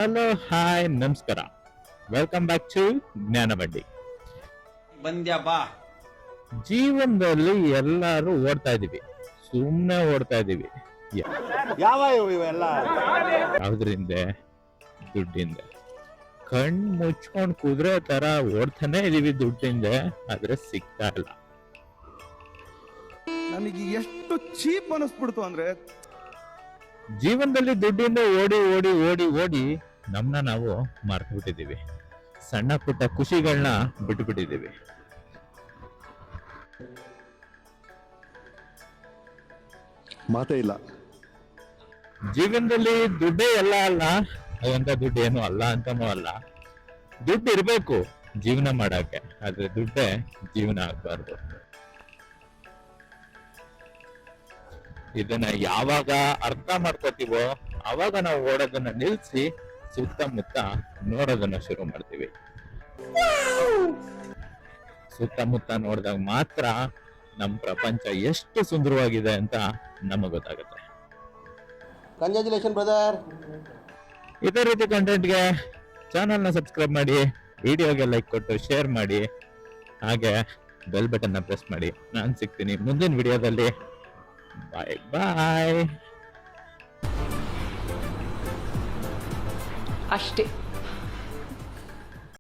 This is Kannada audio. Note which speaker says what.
Speaker 1: ಹಲೋ ಹಾಯ್ ನಮಸ್ಕಾರ, ವೆಲ್ಕಮ್ ಬ್ಯಾಕ್ ಟು ಜ್ಞಾನಬಡ್ಡಿ.
Speaker 2: ಬಂದ್ಯಾ ಬಾ.
Speaker 1: ಜೀವನದಲ್ಲಿ ಎಲ್ಲರೂ ಓಡ್ತಾ ಇದೀವಿ, ಸುಮ್ಮನೆ ಓಡ್ತಾ ಇದೀವಿ.
Speaker 2: ಯಾವ ಇವೆಲ್ಲ
Speaker 1: ಯಾವ್ದ್ರಿಂದ? ದುಡ್ಡಿಂದ. ಕಣ್ ಮುಚ್ಕೊಂಡ್ ಕುದುರೆ ತರ ಓಡ್ತಾನೆ ಇದೀವಿ ದುಡ್ಡಿಂದ, ಆದ್ರೆ ಸಿಗ್ತಾ ಇಲ್ಲ.
Speaker 3: ನನಗೆ ಎಷ್ಟು ಚೀಪ್ ಅನಿಸ್ಬಿಡ್ತು ಅಂದ್ರೆ,
Speaker 1: ಜೀವನದಲ್ಲಿ ದುಡ್ಡಿಂದ ಓಡಿ ಓಡಿ ಓಡಿ ಓಡಿ ನಮ್ನ ನಾವು ಮರ್ತು ಬಿಟ್ಟಿದೀವಿ. ಸಣ್ಣ ಪುಟ್ಟ ಖುಷಿಗಳನ್ನ ಬಿಟ್ಟು ಬಿಟ್ಟಿದೀವಿ.
Speaker 3: ಮಾತೇ ಇಲ್ಲ.
Speaker 1: ಜೀವನದಲ್ಲಿ ದುಡ್ಡೇ ಎಲ್ಲ ಅಲ್ಲ, ಅದಂತ ದುಡ್ಡು ಏನು ಅಲ್ಲ ಅಂತಾನೂ ಅಲ್ಲ. ದುಡ್ಡು ಇರ್ಬೇಕು ಜೀವನ ಮಾಡಕ್ಕೆ, ಆದ್ರೆ ದುಡ್ಡೇ ಜೀವನ ಆಗ್ಬಾರ್ದು. ಇದನ್ನ ಯಾವಾಗ ಅರ್ಥ ಮಾಡ್ಕೋತೀವೋ ಅವಾಗ ನಾವು ಓಡೋದನ್ನ ನಿಲ್ಸಿ ಸುತ್ತಮುತ್ತ ನೋಡೋದನ್ನ ಶುರು ಮಾಡ್ತೀವಿ. ಸುತ್ತಮುತ್ತ ನೋಡಿದಾಗ ಮಾತ್ರ ನಮ್ ಪ್ರಪಂಚ ಎಷ್ಟು ಸುಂದರವಾಗಿದೆ ಅಂತ ನಮಗ್ ಗೊತ್ತಾಗುತ್ತೆ.
Speaker 2: Congratulation brother.
Speaker 1: ಇದೇ ರೀತಿ ಕಂಟೆಂಟ್ಗೆ ಚಾನಲ್ನ ಸಬ್ಸ್ಕ್ರೈಬ್ ಮಾಡಿ, ವಿಡಿಯೋಗೆ ಲೈಕ್ ಕೊಟ್ಟು ಶೇರ್ ಮಾಡಿ, ಹಾಗೆ ಬೆಲ್ ಬಟನ್ ನ ಪ್ರೆಸ್ ಮಾಡಿ. ನಾನು ಸಿಗ್ತೀನಿ ಮುಂದಿನ ವಿಡಿಯೋದಲ್ಲಿ. ಬಾಯ್ ಬಾಯ್.
Speaker 4: ಅಷ್ಟೇ.